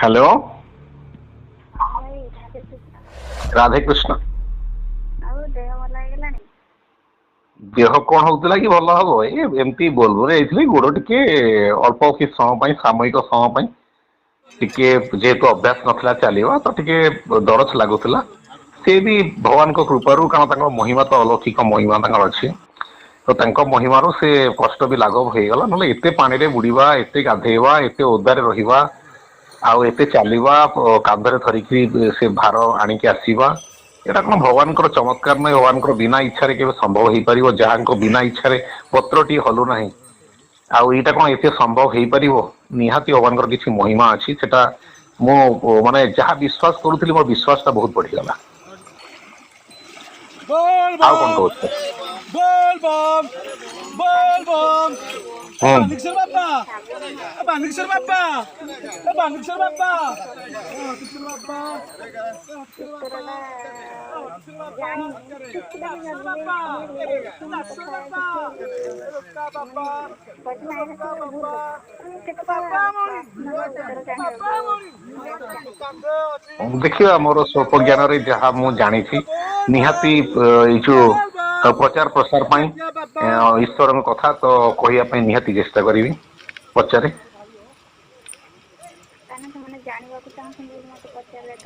Hello. ଭାଇ ରାଧେ କୃଷ୍ଣ। राधे कृष्ण। ଆଉ ଦେହ ଭଲ ହେଇଗଲାଣି? देह कौन होता कि भल हम एमती बोलबो जाइए गोड़ टिके अल्प कि समय पर सामयिक समय पर टिके जेहेतु अभ्यास नथिला चलिबा तो टिके दरज लागुला से भी भगवान कृपारू कारण महिमा तो अलौकिक महिमा अच्छी तो तांको महिमारू से कष्ट भी लाघव हो गला ना एते पानी रे बुड़ीबा एते गाधेबा एते ओदारे रहिबा आउ एते चलिबा कांधरे धरिकी से भार आनिकी आसीबा एटा कौन भगवान चमत्कार नहीं भगवान बिना इच्छा के संभव हो पार जहाँ बिना इच्छा पत्रटी हलु ना आउ यहाँ कौन एत संभव हो पार निहाती भगवान किसी महिमा अच्छी सेटा मु माने जहाँ विश्वास करूली मो विश्वास टा बहुत बढ़ीगला। बोल आउ कौन बम कहते बोल बम बोल बम हम्म बांधिकेश्वर बाप्पा ଶ୍ରାବଣ ମାସ बांधिकेश्वर बाप्पा बांधिकेश्वर बाप्पा बांधिकेश्वर बाप्पा ଉତ୍ତରଟା ଜାଣିନି କିଛିଟା ବି बांधिकेश्वर ଜାଣିଲି बाप्पा ତମର ରିଲେସନ बांधिकेश्वर କଥା बाप्पा रुका କିଛି बाप्पा ମାନେ କହିଛି ନା रुका ଏଇଟା ଭୁଲ बाप्पा କଥା ମାନେ କେତେଟା बाप्पा मोरी ପ୍ରାର୍ଥନା ବା ଉତ୍ତର बाप्पा ଜାଣିବାକୁ मोरी ମୁଁ ଜାଣିନି। कांदे अछि देखिए मोर स्वल्प ज्ञान रे जहाँ मु जानी बोल निहाती बम जो बोल बम प्रचार प्रसार पाई जय बाप्पा ईश्वर कथा तो कहवाई निहाती चेष्टा करी पचारे କାରଣ ସେମାନେ ଜାଣିବାକୁ ଚାହୁଁଛନ୍ତି ବୋଲି ମତେ ପଚାରିଲେ ତ।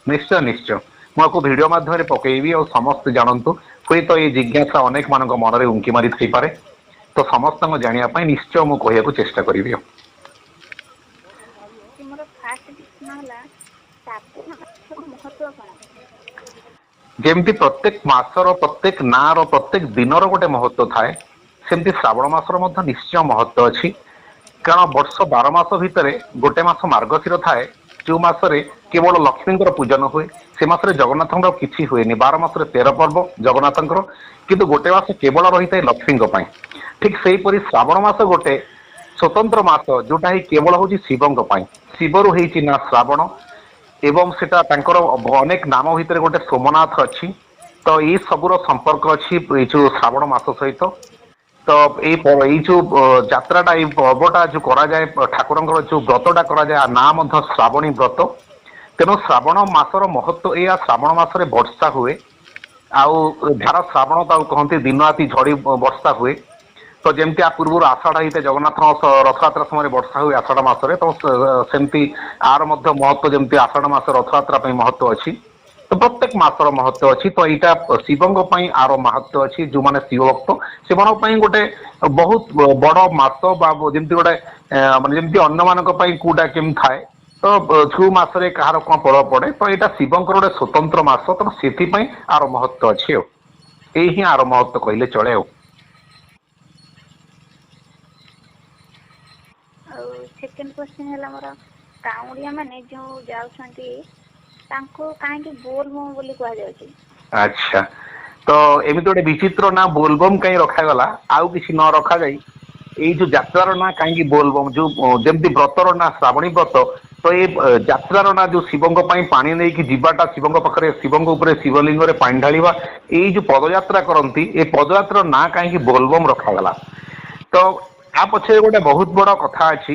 निश्चय निश्चय मुझे भिडियो माध्यम पकईबी और समस्त जानतु हुए तो ये जिज्ञासा अनेक मान मन में उंकी मारी थी पारे तो समस्त जानापी निश्चय मुझे कहू चेष्टा करी। ମୋର ଫାଷ୍ଟ ପ୍ରଶ୍ନ ହେଲା ଶ୍ରାବଣ ମାସର ମହତ୍ଵ କଣ? जमती प्रत्येक मासर प्रत्येक नार प्रत्येक दिनर गोटे महत्व थाए सेमती श्रावण मासर निश्चय महत्व अच्छी कारण वर्ष 12 मास भितर गोटे मास मार्गशीर थाए जो मसरे केवल लक्ष्मी पूजन हुए से मसरे जगन्नाथ किसी हुए 12 मास 13 पर्व जगन्नाथ किंतु गोटे मास केवल रही है लक्ष्मी ठीक से हीपरि श्रावण मास गोटे स्वतंत्र मास जोटा ही केवल हूँ शिवों शिवरु होती ना श्रावण एवं सेटा तांकर अनेक नाम भितर गोटे सोमनाथ अच्छी तो ये सबूर संपर्क अच्छी जो श्रावण मास सहित तो यही जो यात्राटा ये पर्वटा जो करा जाए ठाकुर जो व्रतटा करा जाए ना श्रावणी व्रत तेणु श्रावण मासर महत्व या श्रावण मासरे वर्षा हुए आउ झार श्रावण कहते दिन राति झड़ी वर्षा हुए तो जमती आ पूर्व आषाढ़ होते जगन्नाथ रथयात्रा समय वर्षा हुए आषाढ़ मसरे तो सेमती आर महत्व जमती आषाढ़ मास रथयात्रा महत्व अच्छी तो प्रत्येक मासर महत्व अच्छी तो यहाँ शिवों आर महत्व अच्छी जो मैंने शिव भक्त से गोटे बहुत बड़ मास जमी गोटे मानते जमी अन्य मानक कौटा केम थाए तो छू मसरे कहार कौन फल पड़े तो यहाँ शिवों गोटे स्वतंत्र मास तो से आर महत्व अच्छी ही आर महत्व कहले चले। ଆଉ ସେକେଣ୍ଡ କ୍ୱେଶ୍ଚନ ହେଲା ମୋର କାଉଁଡିଆ ମାନେ ଯୋଉ ଯାଉଛନ୍ତି ତାଙ୍କୁ କାହିଁକି ବୋଲବମ୍ ବୋଲି कुहाଯାଉଛି? अच्छा तो एमती गोटे विचित्र ना बोलबम कहीं रखागला आउ किसी न रखा जाई ये जो यात्रार ना कहीं बोलबम जो जमती व्रतर ना श्रावणी व्रत तो ये यात्रार ना जो शिवों पानी नहीं कि जीवाटा शिवों पाखे शिवों शिवलिंग पानी ढाला ये जो पदयात्रा करती ये पदयात्रा ना कहीं बोलबम रखागला तो आ पछे गोटे बहुत बड़ कथा अच्छी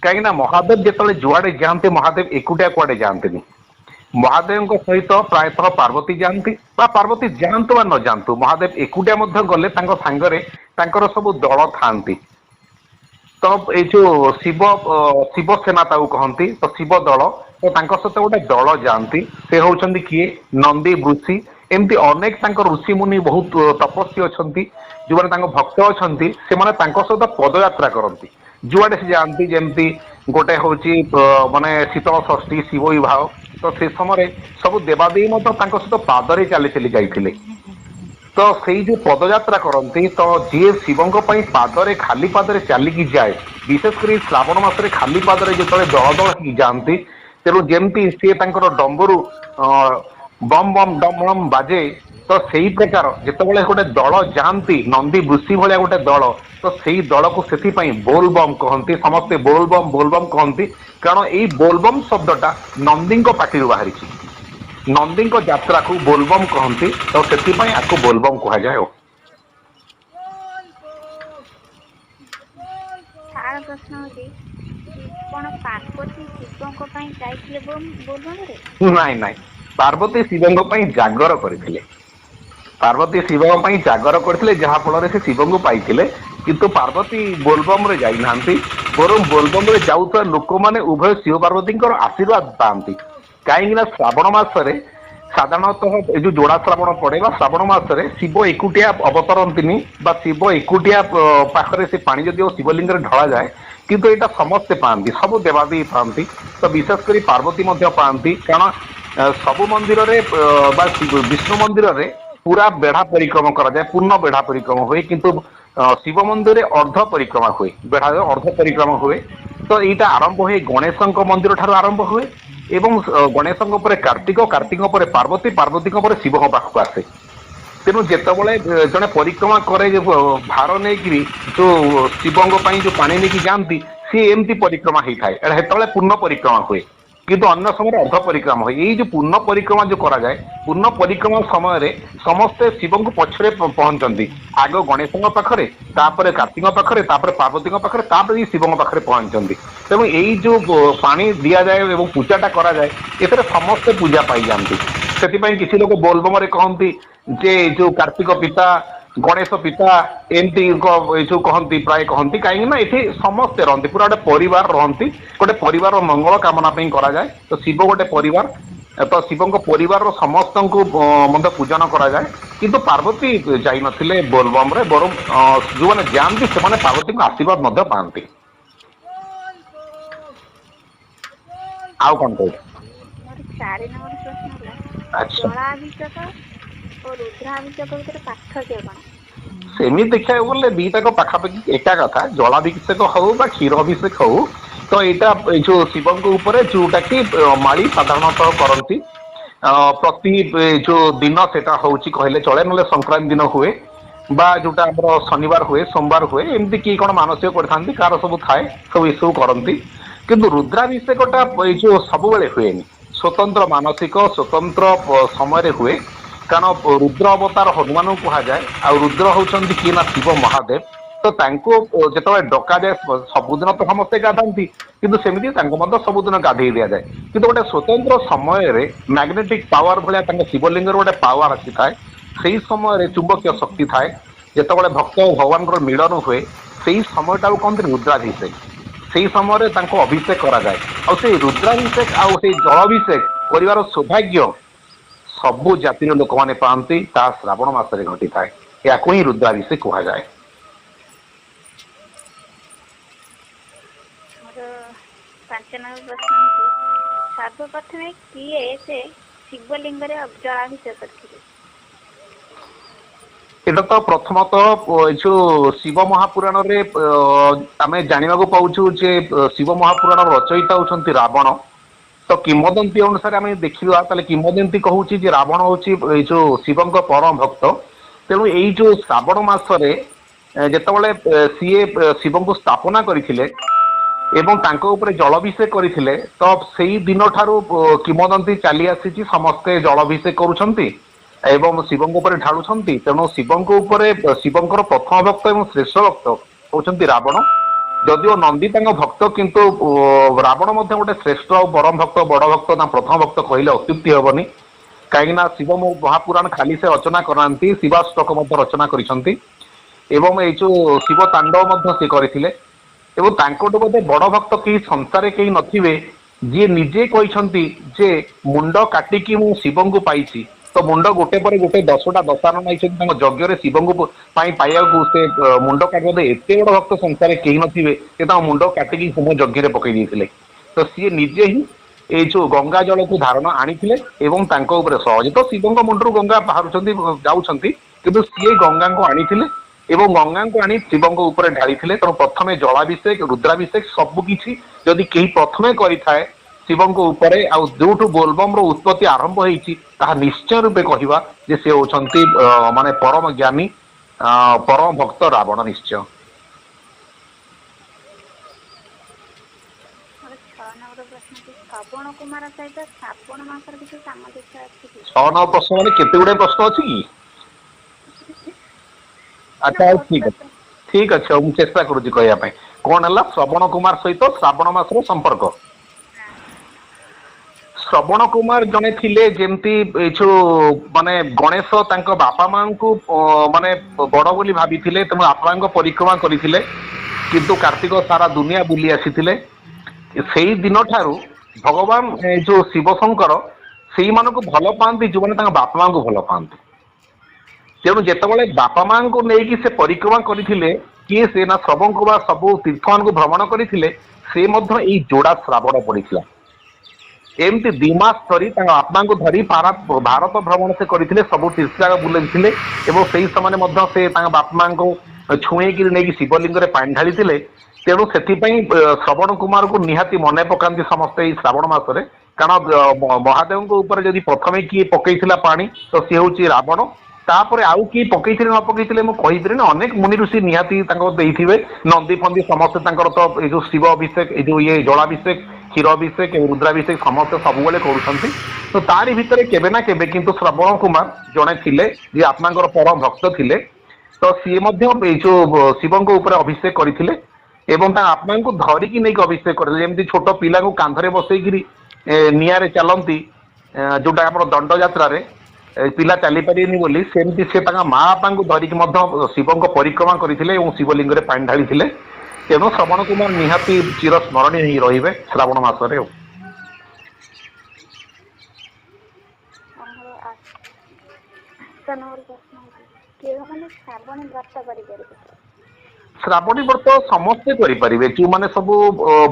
कहीं महादेव जिते जुआड़े जाते महादेव एकुटिया कुआडे जाते महादेव सहित प्रायतः पार्वती जाती पार्वती जातु न जातु महादेव एकुटिया गले सांगरे सब दल था तो ये जो शिवसेना कहती तो शिव दल तो सहित गोटे दल जाती से होती किए नंदी ऋषि एमती अनेक ऋषि मुनि बहुत तपस्वी अच्छा जो मैंने भक्त अच्छा से सहित पदयात्रा करती जुआड़े से जाती जमती गोटे हूँ माने शीतल षष्ठी शिव विवाह तो से समय सब देवादेवी सहित पादरे चली जाते तो से जो पदयात्रा करती तो जी शिवों पादरे खाली पादरे चलिकी जाए विशेषकर श्रावण मसरे खाली पादरे जो दल दल जाती तेणु जमती सी डम्बरू बम बम डम डम बाजे तो से प्रकार जितेबाला गोटे दल जाती नंदी ऋषि भाया गोटे दल तो से दल को से बोलबम कहती समस्ते बोलबम कहती कारण यही बोलबम शब्दटा नंदी पार्टी बाहरी नंदी यात्रा को बोलबम कहती तो से आपको बोलबम कह जाए। ତାର ପ୍ରଶ୍ନ ହଉଛି କଣ ପାର୍ବତୀ ଶିବଙ୍କ ପାଇଁ ଯାଇଥିଲେ ବୋଲବମରେ? ନାଇଁ ନାଇଁ, ପାର୍ବତୀ ଶିବଙ୍କ ପାଇଁ ଜାଗର କରିଥିଲେ। ପାର୍ବତୀ ଶିବଙ୍କ ପାଇଁ ଜାଗର କରିଥିଲେ, ଯାହା ଫଳରେ ସେ ଶିବଙ୍କୁ ପାଇଥିଲେ। କିନ୍ତୁ ପାର୍ବତୀ ବୋଲବମରେ ଯାଇନାହାନ୍ତି, ବରଂ ବୋଲବମରେ ଯାଉଥିବା ଲୋକମାନେ ଉଭୟ ଶିବ ପାର୍ବତୀଙ୍କର ଆଶୀର୍ବାଦ ପାଆନ୍ତି। କାହିଁକି ନା ଶ୍ରାବଣ ମାସରେ ସାଧାରଣତଃ ଏ ଯୋଉ ଯୋଡ଼ା ଶ୍ରାବଣ ପଡେ ବା ଶ୍ରାବଣ ମାସରେ ଶିବ ଏକୁଟିଆ ଅବତରନ୍ତିନି ବା ଶିବ ଏକୁଟିଆ ପାଖରେ ସେ ପାଣି ଯଦିଓ ଶିବଲିଙ୍ଗରେ ଢଳାଯାଏ, କିନ୍ତୁ ଏଇଟା ସମସ୍ତେ ପାଆନ୍ତି, ସବୁ ଦେବାଦେବୀ ପାଆନ୍ତି। ତ ବିଶେଷ କରି ପାର୍ବତୀ ମଧ୍ୟ ପାଆନ୍ତି, କାରଣ ସବୁ ମନ୍ଦିରରେ ବା ବିଷ୍ଣୁ ମନ୍ଦିରରେ ପୁରା ବେଢା ପରିକ୍ରମା କରାଯାଏ, ପୂର୍ଣ୍ଣ ବେଢା ପରିକ୍ରମା ହୁଏ, କିନ୍ତୁ ଶିବ ମନ୍ଦିରରେ ଅର୍ଦ୍ଧ ପରିକ୍ରମା ହୁଏ, ବେଢାରେ ଅର୍ଦ୍ଧ ପରିକ୍ରମା ହୁଏ। ତ ଏଇଟା ଆରମ୍ଭ ହୁଏ ଗଣେଶଙ୍କ ମନ୍ଦିର ଠାରୁ ଆରମ୍ଭ ହୁଏ ଏବଂ ଗଣେଶଙ୍କ ପରେ କାର୍ତ୍ତିକ, କାର୍ତ୍ତିକ ପରେ ପାର୍ବତୀ, ପାର୍ବତୀଙ୍କ ପରେ ଶିବଙ୍କ ପାଖକୁ ଆସେ। ତେଣୁ ଯେତେବେଳେ ଜଣେ ପରିକ୍ରମା କରେ ଭାର ନେଇକିରି ଯୋଉ ଶିବଙ୍କ ପାଇଁ ଯୋଉ ପାଣି ନେଇକି ଯାଆନ୍ତି, ସିଏ ଏମିତି ପରିକ୍ରମା ହେଇଥାଏ, ଏଟା ସେତେବେଳେ ପୂର୍ଣ୍ଣ ପରିକ୍ରମା ହୁଏ। କିନ୍ତୁ ଅନ୍ୟ ସମୟରେ ଅର୍ଦ୍ଧ ପରିକ୍ରମା ହୁଏ। ଏଇ ଯୋଉ ପୂର୍ଣ୍ଣ ପରିକ୍ରମା ଯୋଉ କରାଯାଏ, ପୂର୍ଣ୍ଣ ପରିକ୍ରମା ସମୟରେ ସମସ୍ତେ ଶିବଙ୍କୁ ପଛରେ ପହଞ୍ଚନ୍ତି, ଆଗ ଗଣେଶଙ୍କ ପାଖରେ, ତାପରେ କାର୍ତ୍ତିକଙ୍କ ପାଖରେ, ତାପରେ ପାର୍ବତୀଙ୍କ ପାଖରେ, ତାପରେ ଶିବଙ୍କ ପାଖରେ ପହଞ୍ଚନ୍ତି। ତେଣୁ ଏଇ ଯୋଉ ପାଣି ଦିଆଯାଏ ଏବଂ ପୂଜାଟା କରାଯାଏ, ଏଥିରେ ସମସ୍ତେ ପୂଜା ପାଇଯାଆନ୍ତି। ସେଥିପାଇଁ କିଛି ଲୋକ ବୋଲବମରେ କହନ୍ତି ଯେ ଯୋଉ କାର୍ତ୍ତିକ ପିତା, ଗଣେଶ ପିତା, ଏମିତି ଏଇ ସବୁ କହନ୍ତି, ପ୍ରାୟ କହନ୍ତି। କାହିଁକି ନା ଏଠି ସମସ୍ତେ ରହନ୍ତି, ପୁରା ଗୋଟେ ପରିବାର ରହନ୍ତି, ଗୋଟେ ପରିବାରର ମଙ୍ଗଳ କାମନା ପାଇଁ କରାଯାଏ। ତ ଶିବ ଗୋଟେ ପରିବାର, ତ ଶିବଙ୍କ ପରିବାରର ସମସ୍ତଙ୍କୁ ମଧ୍ୟ ପୂଜନ କରାଯାଏ। କିନ୍ତୁ ପାର୍ବତୀ ଯାଇନଥିଲେ ବୋଲବମରେ, ବରଂ ଯୋଉମାନେ ଯାଆନ୍ତି ସେମାନେ ପାର୍ବତୀଙ୍କ ଆଶୀର୍ବାଦ ମଧ୍ୟ ପାଆନ୍ତି। ଆଉ କଣ କହୁଛ? ମୋର 4 ନମ୍ବର ପ୍ରଶ୍ନ ହେଲା, ଆଚ୍ଛା, ଜଳାଭିଷେକ ଓ ରୁଦ୍ରାଭିଷେକ ଭିତରେ ପାର୍ଥକ୍ୟ କଣ? ସେମିତି ଦେଖିବାକୁ ଗଲେ ଦିଟାକ ପାଖାପାଖି ଏକା କଥା। ଜଳାଭିଷେକ ହଉ ବା କ୍ଷୀର ଅଭିଷେକ ହଉ, ତ ଏଇଟା ଏଇ ଯୋଉ ଶିବଙ୍କ ଉପରେ ଯୋଉଟା କି ମାଳି ସାଧାରଣତଃ କରନ୍ତି ପ୍ରତି ଯୋଉ ଦିନ, ସେଟା ହଉଛି କହିଲେ ଚଳେ, ନହେଲେ ସଂକ୍ରାନ୍ତି ଦିନ ହୁଏ ବା ଯୋଉଟା ଆମର ଶନିବାର ହୁଏ, ସୋମବାର ହୁଏ, ଏମିତି କି କଣ ମାନସିକ କରିଥାନ୍ତି, କାହାର ସବୁ ଥାଏ, ସବୁ ଏସବୁ କରନ୍ତି। କିନ୍ତୁ ରୁଦ୍ରାଭିଷେକଟା ଏଇ ଯୋଉ ସବୁବେଳେ ହୁଏନି, ସ୍ୱତନ୍ତ୍ର ମାନସିକ ସ୍ୱତନ୍ତ୍ର ସମୟରେ ହୁଏ। କାରଣ ରୁଦ୍ର ଅବତାର ହନୁମାନଙ୍କୁ କୁହାଯାଏ, ଆଉ ରୁଦ୍ର ହଉଛନ୍ତି କିଏ ନା ଶିବ ମହାଦେବ। ତ ତାଙ୍କୁ ଯେତେବେଳେ ଡକାଯାଏ, ସବୁଦିନ ତ ସମସ୍ତେ ଗାଧାନ୍ତି, କିନ୍ତୁ ସେମିତି ତାଙ୍କୁ ମଧ୍ୟ ସବୁଦିନ ଗାଧେଇ ଦିଆଯାଏ। କିନ୍ତୁ ଗୋଟେ ସ୍ୱତନ୍ତ୍ର ସମୟରେ ମ୍ୟାଗ୍ନେଟିକ୍ ପାୱାର ଭଳିଆ ତାଙ୍କ ଶିବଲିଙ୍ଗର ଗୋଟେ ପାୱାର ଆସିଥାଏ। ସେଇ ସମୟରେ ଚୁମ୍ବକୀୟ ଶକ୍ତି ଥାଏ, ଯେତେବେଳେ ଭକ୍ତ ଓ ଭଗବାନଙ୍କର ମିଳନ ହୁଏ, ସେଇ ସମୟଟାକୁ କହନ୍ତି ରୁଦ୍ରାଭିଷେକ। ସେଇ ସମୟରେ ତାଙ୍କୁ ଅଭିଷେକ କରାଯାଏ। ଆଉ ସେଇ ରୁଦ୍ରାଭିଷେକ ଆଉ ସେଇ ଜଳାଭିଷେକ କରିବାର ସୌଭାଗ୍ୟ ସବୁ ଜାତିର ଲୋକମାନେ ପାଆନ୍ତି, ତାହା ଶ୍ରାବଣ ମାସରେ ଘଟିଥାଏ। ଏହାକୁ ହିଁ ରୁଦ୍ରାଭିଷେକ କୁହାଯାଏ। ମୋର 5 ନମ୍ବର ପ୍ରଶ୍ନ ହେଉଛି, ସର୍ବପ୍ରଥମେ କିଏ ସେ ଶିବଲିଙ୍ଗରେ ଜଳାଭିଷେକ କରିଥିଲେ? ଏଇଟା ତ ପ୍ରଥମତଃ ଏ ଯୋଉ ଶିବ ମହାପୁରାଣରେ ଆମେ ଜାଣିବାକୁ ପାଉଛୁ ଯେ ଶିବ ମହାପୁରାଣର ରଚୟିତା ହଉଛନ୍ତି ରାବଣ। ତ କିମ୍ବଦନ୍ତୀ ଅନୁସାରେ ଆମେ ଦେଖିବା, ତାହେଲେ କିମ୍ବଦନ୍ତୀ କହୁଛି ଯେ ରାବଣ ହଉଛି ଏଇ ଯୋଉ ଶିବଙ୍କ ପରମ ଭକ୍ତ। ତେଣୁ ଏଇ ଯୋଉ ଶ୍ରାବଣ ମାସରେ ଯେତେବେଳେ ସିଏ ଶିବଙ୍କୁ ସ୍ଥାପନା କରିଥିଲେ ଏବଂ ତାଙ୍କ ଉପରେ ଜଳାଭିଷେକ କରିଥିଲେ, ତ ସେଇ ଦିନ ଠାରୁ କିମ୍ବଦନ୍ତୀ ଚାଲି ଆସିଛି, ସମସ୍ତେ ଜଳାଭିଷେକ କରୁଛନ୍ତି ଏବଂ ଶିବଙ୍କ ଉପରେ ଢାଳୁଛନ୍ତି। ତେଣୁ ଶିବଙ୍କ ଉପରେ, ଶିବଙ୍କର ପ୍ରଥମ ଭକ୍ତ ଏବଂ ଶ୍ରେଷ୍ଠ ଭକ୍ତ ହଉଛନ୍ତି ରାବଣ। ଯଦିଓ ନନ୍ଦୀ ତାଙ୍କ ଭକ୍ତ, କିନ୍ତୁ ରାବଣ ମଧ୍ୟ ଗୋଟେ ଶ୍ରେଷ୍ଠ ଆଉ ପରମ ଭକ୍ତ, ବଡ ଭକ୍ତ, ତାଙ୍କ ପ୍ରଥମ ଭକ୍ତ କହିଲେ ଅତ୍ୟୁକ୍ତି ହବନି। କାହିଁକି ନା ଶିବ ମହାପୁରାଣ ଖାଲି ସେ ରଚନା କରିନାହାନ୍ତି, ଶିବାଷ୍ଟକ ମଧ୍ୟ ରଚନା କରିଛନ୍ତି ଏବଂ ଏଇ ଯୋଉ ଶିବ ତାଣ୍ଡବ ମଧ୍ୟ ସେ କରିଥିଲେ। ଏବଂ ତାଙ୍କଠୁ ବୋଧେ ବଡ ଭକ୍ତ କେହି ସଂସାରରେ କେହି ନଥିବେ, ଯିଏ ନିଜେ କହିଛନ୍ତି ଯେ ମୁଣ୍ଡ କାଟିକି ମୁଁ ଶିବଙ୍କୁ ପାଇଛି। ତ ମୁଣ୍ଡ ଗୋଟେ ପରେ ଗୋଟେ 10ଟା ଦଶାନ ନେଇଛନ୍ତି ତାଙ୍କ ଯଜ୍ଞରେ ଶିବଙ୍କୁ ପାଇଁ ପାଇବାକୁ। ସେ ମୁଣ୍ଡ କାଟିବା ଏତେ ବଡ ଭକ୍ତ ସଂସାରରେ କେହି ନଥିବେ, ସେ ତାଙ୍କ ମୁଣ୍ଡ କାଟିକି ହୋମ ଯଜ୍ଞରେ ପକେଇ ଦେଇଥିଲେ। ତ ସିଏ ନିଜେ ହିଁ ଏଇ ଯୋଉ ଗଙ୍ଗା ଜଳକୁ ଧାରଣ ଆଣିଥିଲେ ଏବଂ ତାଙ୍କ ଉପରେ ସହଜ ତ ଶିବଙ୍କ ମୁଣ୍ଡରୁ ଗଙ୍ଗା ବାହାରୁଛନ୍ତି, ଯାଉଛନ୍ତି, କିନ୍ତୁ ସିଏ ଗଙ୍ଗାଙ୍କୁ ଆଣିଥିଲେ ଏବଂ ଗଙ୍ଗାଙ୍କୁ ଆଣି ଶିବଙ୍କ ଉପରେ ଢାଳିଥିଲେ। ତେଣୁ ପ୍ରଥମେ ଜଳାଭିଷେକ, ରୁଦ୍ରାଭିଷେକ ସବୁ କିଛି ଯଦି କେହି ପ୍ରଥମେ କରିଥାଏ ଶିବଙ୍କ ଉପରେ, ଆଉ ଯୋଉଠୁ ବୋଲବମ ର ଉତ୍ପତ୍ତି ଆରମ୍ଭ ହେଇଛି, ତାହା ନିଶ୍ଚୟ ରୂପେ କହିବା ଯେ ସେ ହଉଛନ୍ତି ମାନେ ପରମ ଜ୍ଞାନୀ, ପରମ ଭକ୍ତ ରାବଣ ନିଶ୍ଚୟ। ମୋର 6 ନମ୍ବର ପ୍ରଶ୍ନ ହେଉଛି, ଶ୍ରବଣ କୁମାର ସହିତ ଶ୍ରାବଣ ମାସର କିଛି ସାମଞ୍ଜସ୍ୟ ଅଛି କି? 6 ନମ୍ବର ପ୍ରଶ୍ନ ମାନେ କେତେ ଗୁଡାଏ ପ୍ରଶ୍ନ ଅଛି କି? ମାନେ ଆଚ୍ଛା, ହଉ ବହୁତ ଠିକ ଅଛି, ପ୍ରଶ୍ନ। ଠିକ ଅଛି, ହଉ ମୁଁ ଚେଷ୍ଟା କରୁଛି କହିବା ପାଇଁ। कौन है श्रवण कुमार सहित श्रावण मासर संपर्क श्रवण कुमार जने थिले जेमती माने गणेश तांको बापा मां को माने बड़ बोली भाभी थिले तेणु बापा मां परिक्रमा करथिले किंतु कार्तिक सारा दुनिया बुली आसीथिले सेई दिन ठारू भगवान जो शिव शंकर सेई मानको भल पांती जो माने तांको बापा मां को भल पांती तेणु जेतेबेले बापा मां को लेकिन से परिक्रमा करथिले किए से ना श्रवण कुमार सबु तीर्थमान को भ्रमण करथिले से मध्य एई जोड़ा श्रावण पड़िथिला एमती 2 मास धरी आत्मा को धरी भारत भ्रमण से करते सब तीर्थ जगह बुले और से समय से बापा को छुएक नहीं शिवलिंग पानी ढाली तेणु से श्रवण कुमार को निहाती मन पकाती समस्ते श्रावण मसरे कारण महादेव ऊपर जदि प्रथम किए पकई पानी तो सी हूँ रावण तापर आउ किए पकई न पकई मुझे ना अनेक मुनि ऋषि निहाती नंदी फंदी समस्ते तो जो शिव अभिषेक जो ये जलाभिषेक क्षीराभिषेक रुद्राभिषेक समस्त सब कर तो तारी भितर केबे ना केबे किंतु श्रवण कुमार जड़े थिले जे आत्मा परम भक्त थिले तो सी जो शिव ऊपर अभिषेक करथिले एवं आत्मा को धरिकी नहीं अभिषेक करते छोट पिला को कांधरे बसईकि निआरे चलती जोटा आम दंड यात्रा पिला चली पारे बोली सेमती से माँ बापा को धरिकी शिव परिक्रमा करते शिवलिंग पानी ढाली तेणु श्रवण कुमार निहाती चिर स्मरणीय ही रही श्रावण मासरे श्रावणी व्रत समस्ते करें जो मैंने सब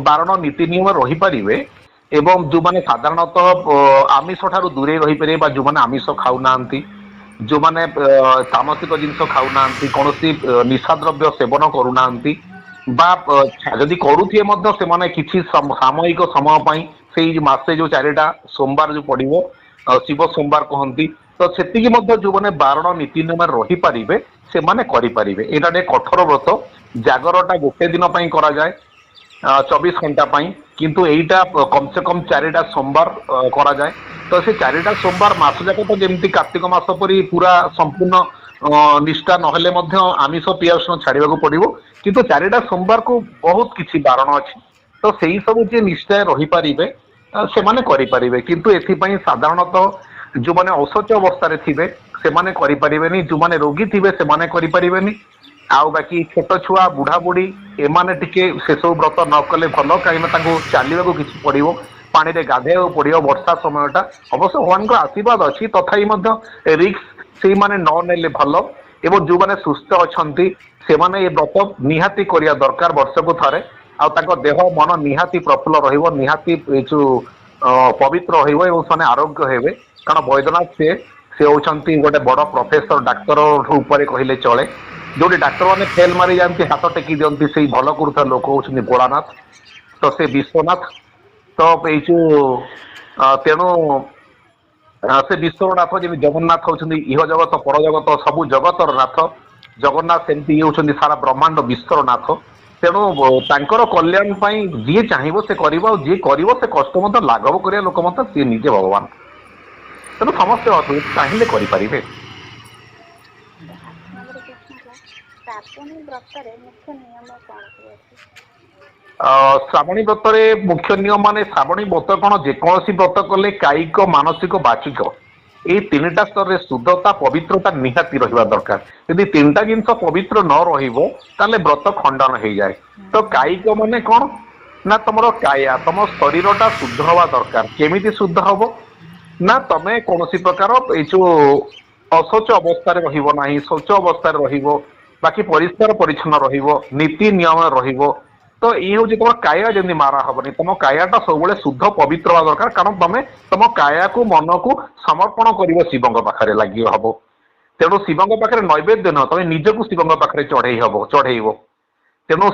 बारण नीति नियम रही पारे एवं जो मैंने साधारणतः आमिष ठारू दूरे रही पारे जो मैंने आमिष खाऊना जो मैंने तामसिक जिनस खाऊना कौन निशा द्रव्य सेवन करूना जदि करुए से किसी सामयिक समय से मासे जो 4टा सोमवार जो पड़ो शिव सोमवार कहती तो से जो मैंने बारण नीति नियम रही पारे से माने करें यहाँ कठोर व्रत जागरटा गोटे दिन करा जाए 24 घंटा किंतु एटा कम से कम 4टा सोमवार करा जाए तो से 4टा सोमवार मास जाक तो जमी कार्तिक मास परी पूरा संपूर्ण निष्ठा नहेले आमिष पियासन छाड़ा पड़ो किंतु 4टा सोमवार को बहुत किसी बारण अच्छी तो से सब जी निष्ठा रही पारे से माने करें किंतु एथिपाई साधारणतः जो मैंने अशौच अवस्था थे से माने करें जो मैंने रोगी थे से माने करें आउ बाकी छोट छुआ बुढ़ा बुढ़ी एमाने टिके से सब व्रत न कले भल कहीं चलने किसी पड़ो पानी में गाधेया पड़ो वर्षा समयटा अवश्य भगवान को आशीर्वाद अच्छी तथापि रिक्स से माने न नेले भल एवं जो मैंने सुस्थ अच्छा से माने ये व्रत निहाती करिया दरकार वर्ष को थे आ देह मन निहाती प्रफुल्ल रहिबो निहाती जो पवित्र रहिबो से आरोग्य हेबे कारण वैद्यनाथ से होचंती गोटे बड़ प्रोफेसर डाक्तर ऊपर कहले चले जो डाक्तर मैंने फेल मारी जाती हाथ टेकी दिखती से भल करुवा लोक होती भोलानाथ तो से विश्वनाथ तो यो तेणु से विश्वनाथ जमी जगन्नाथ होती इह जगत पर जगत सबू जगतर नाथ जगन्नाथ सेमती ये होती सारा ब्रह्मांड विश्वनाथ तेणु तांकर कल्याण जी चाहिए से कर जी कर से कष्ट लाघव कर लोक सी निजे भगवान तेणु समस्ते चाहिए करें श्रावणी व्रत मुख्य नियम मान श्रावणी व्रत कौन जेकोसी व्रत कले कायिक मानसिक बाचिक ये 3टा स्तर शुद्धता पवित्रता निहाती रहा दरकार यदि 3टा जिनस पवित्र न रे व्रत खंडन हो जाए तो कायिक माने कौन ना तुम काया तुम शरीरटा शुद्ध हवा दरकार केमिति शुद्ध हम ना तुम कौन प्रकार जो अशौच अवस्था रही शौच अवस्था बाकी परिष्कार परिच्छन्न नीति नियम तो ये हूँ तुम काया जमी मारा हेनी तुम कायाटा सब शुद्ध पवित्र हवा दरकार कारण तुम तुम काया को मन को समर्पण कर शिव पाखे लगे हम तेणु शिव पाखे नैवेद्य न तुम निजक शिव पाखे चढ़े चढ़ेब तेणु